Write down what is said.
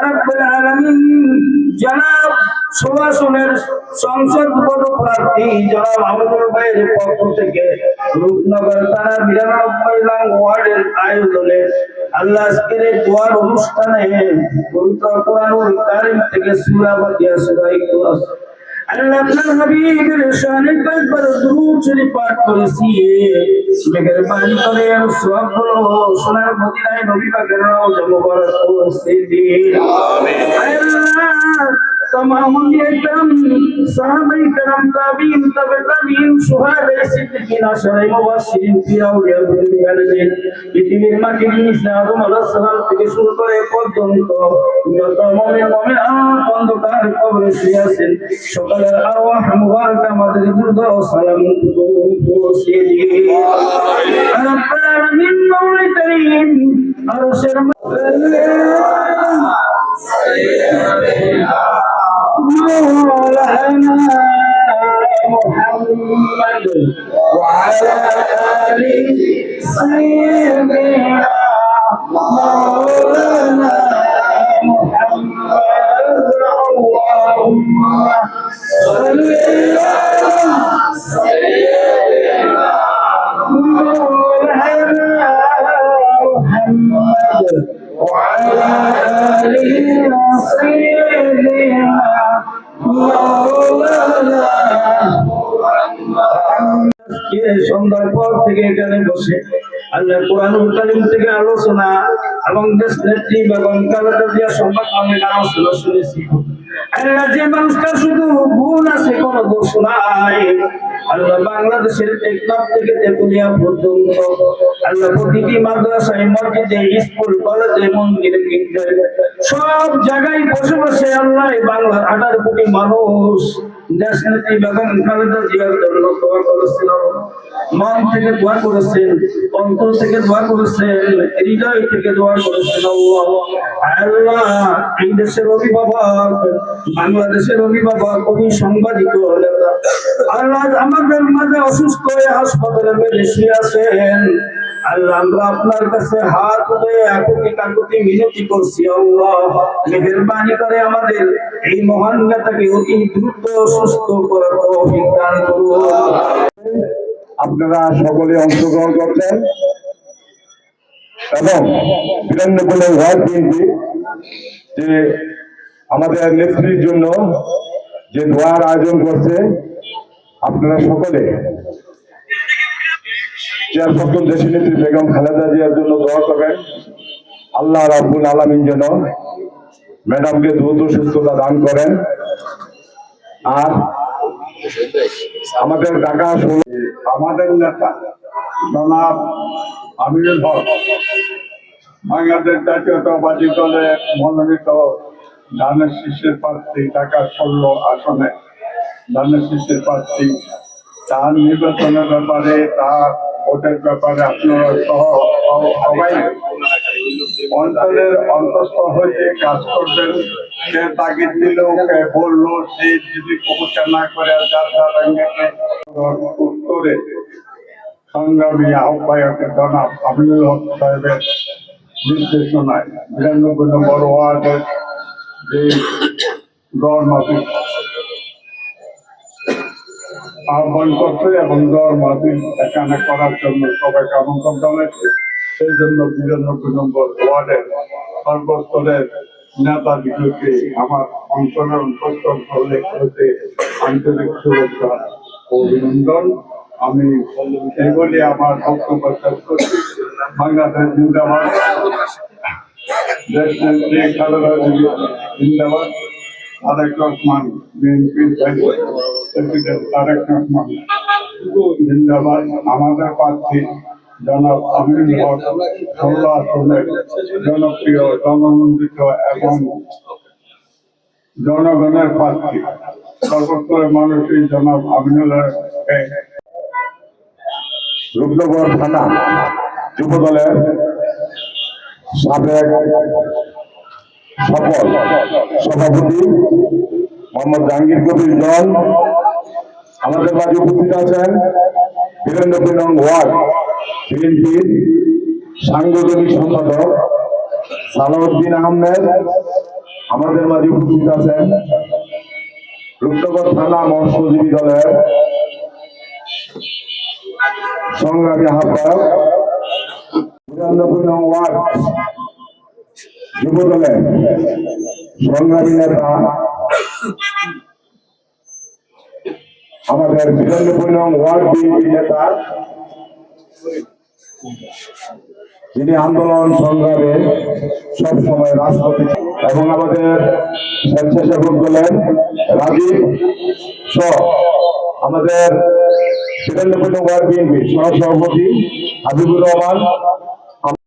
রাব্বুল আলামিন জনাব সুভাষনের সংসদ পদপ্রার্থী জনাব আবুল ভাইয়ের পক্ষ থেকে রূপনগর থানা 92 নং ওয়ার্ডের আয়োজনে আল্লাহ আজকের দোয়ার অনুষ্ঠানে পবিত্র কোরআনুল কারীম থেকে সূরা ফাতিহা সূরা ইখলাস আল্লাহ আপনার হাবিবের শানে কয়েকবার দুরূদ শরীফ পাঠ করেছি মেহেরবানি করে সবগুলো সোনার মদিনায় নবী পাকের রওজা মুবারক পৌঁছে দিন আমিন আল্লাহ तमाम अंबिया-ए-किराम साहबा-ए-किराम ताबीन तबे-ताबीन शुहादा सिद्दीकीन आशरा मुबश्शिरीन ফির আউলিয়া বুজুর্গানদের পৃথিবীর মাটির নিচে আদম আলাইহিস সালাম থেকে শুরু করে পর্যন্ত যত মুমিন মুমিনাত অন্ধকার কবরে শুয়ে আছেন সকলের আরওয়াহ মুবারক আমাদের দুরূদ ও সালাম পৌঁছে দিন রব্বুল আলামিন মাওলা করিম আরশের مولانا محمد وعلى آل سيدنا مولانا محمد اللهم صل على سيدنا مولانا محمد وعلى آل سيدنا সন্ধ্যার পর থেকে এখানে বসে আল্লাহ কোরআনুল কারীম থেকে আলোচনা এবং দেশ নেত্রী বেগম খালেদা জিয়া সম্পর্কে আলোচনা শুনেছি। আল্লাহ যে মানুষটা শুধু গুণ আছে কোন দোষ নাই আল্লাহ বাংলাদেশের টেকনাফ থেকে তেতুলিয়া পর্যন্ত আল্লাহ প্রতিটি মাদ্রাসায় মসজিদে স্কুল কলেজে মন্দিরে গির্জায় সব জায়গায় বসে বসে আল্লাহ বাংলার 18 কোটি মানুষ দেশ নেত্রী বেগম খালেদা জিয়ার জন্য দোয়া করেছেন মন থেকে দোয়া করেছেন অন্তর থেকে দোয়া করেছেন হৃদয় থেকে দোয়া করেছেন আল্লাহ এই দেশের অভিভাবক বাংলাদেশের অভিভাবক কবি সাংবাদিক নেতা আল্লাহ আমাদের মাঝে অসুস্থ হয়ে হাসপাতালে বেডে শুয়ে আছেন আল্লাহ আমরা আপনার কাছে হাত তুলে কাকুতি মিনতি করছি আল্লাহ মেহেরবানি করে আমাদের এই মহান নেতাকে অতি দ্রুত সুস্থ করার তৌফিক দান করুন। আপনারা সকলে অংশগ্রহণ করছেন এবং 92 ওয়ার্ড বিএনপি যে আমাদের নেত্রীর জন্য যে দোয়ার আয়োজন করছে আপনারা সকলে চেয়ারপারসন দেশনেত্রী বেগম খালেদা জিয়ার জন্য দোয়া করবেন আল্লাহ রাব্বুল আলামিন যেন ম্যাডামকে দ্রুত সুস্থতা দান করেন। আর আমাদের ঢাকা আমাদের নেতা জনাব আমিনুল হক বাংলাদেশ জাতীয়তাবাদী দলের মনোনীত ধানের শীষের প্রার্থী ঢাকা 16 আসনে ধানের শীষের প্রার্থী তার নির্বাচনের ব্যাপারে তার ভোটের ব্যাপারে আপনারা সহ সবাই অঞ্চলের অন্তঃস্থ হয়ে কাজ করবেন। সে তাগিদ দিল কে বললো সে যদি প্রচার না করে উত্তরে সংগ্রামী আহ্বায়কের জনাব আমিনুল হক সাহেবের নির্দেশনায় 92 নম্বর ওয়ার্ডের যে গড় মাফিক আহ্বান করছে এবং দর মাহফিল এখানে করার জন্য সবাইকে আমন্ত্রণ জানাচ্ছি। সেই জন্য 92 নম্বর ওয়ার্ডের সর্বস্তরের নেতাদিগকে আমার অঞ্চলের অন্তঃস্থল হতে আন্তরিক শুভেচ্ছা ও অভিনন্দন। আমি এই বলে আমার বক্তব্য শেষ করছি। বাংলাদেশ জিন্দাবাদ, দেশ নেত্রী খালেদা জিয়া জিন্দাবাদ, তারেক রহমান বিএনপির প্রেসিডেন্ট তারেক রহমান জিন্দাবাদ, আমাদের প্রার্থী জনাব আমিনুল হক 16 আসনের জনপ্রিয় জননন্দিত এবং জনগণের প্রার্থী সর্বস্তরের মানুষই জনাব আমিনুল হককে রূপনগর থানা যুব দলের সাবেক সফল সভাপতি মোহাম্মদ জাহাঙ্গীর কবির জন আমাদের মাঝে উপস্থিত আছেন। 92 নং ওয়ার্ড বিএনপির সাংগঠনিক সম্পাদক সালাউদ্দিন আহমেদ আমাদের মাঝে উপস্থিত আছেন রূপনগর থানা মৎস্যজীবী দলের সংগ্রামী আহ্বায়ক, ৯২ নং ওয়ার্ড যুব দলের সংগ্রামী নেতা, আমাদের ৯২ নং ওয়ার্ড বিএনপি নেতা, যিনি আন্দোলন সংগ্রামে সবসময় রাজপথে, এবং আমাদের স্বেচ্ছাসেবক দলের রাজীব সহ আমাদের ৯২ নং ওয়ার্ড বিএনপি সহ সভাপতি হাবিবুর রহমান,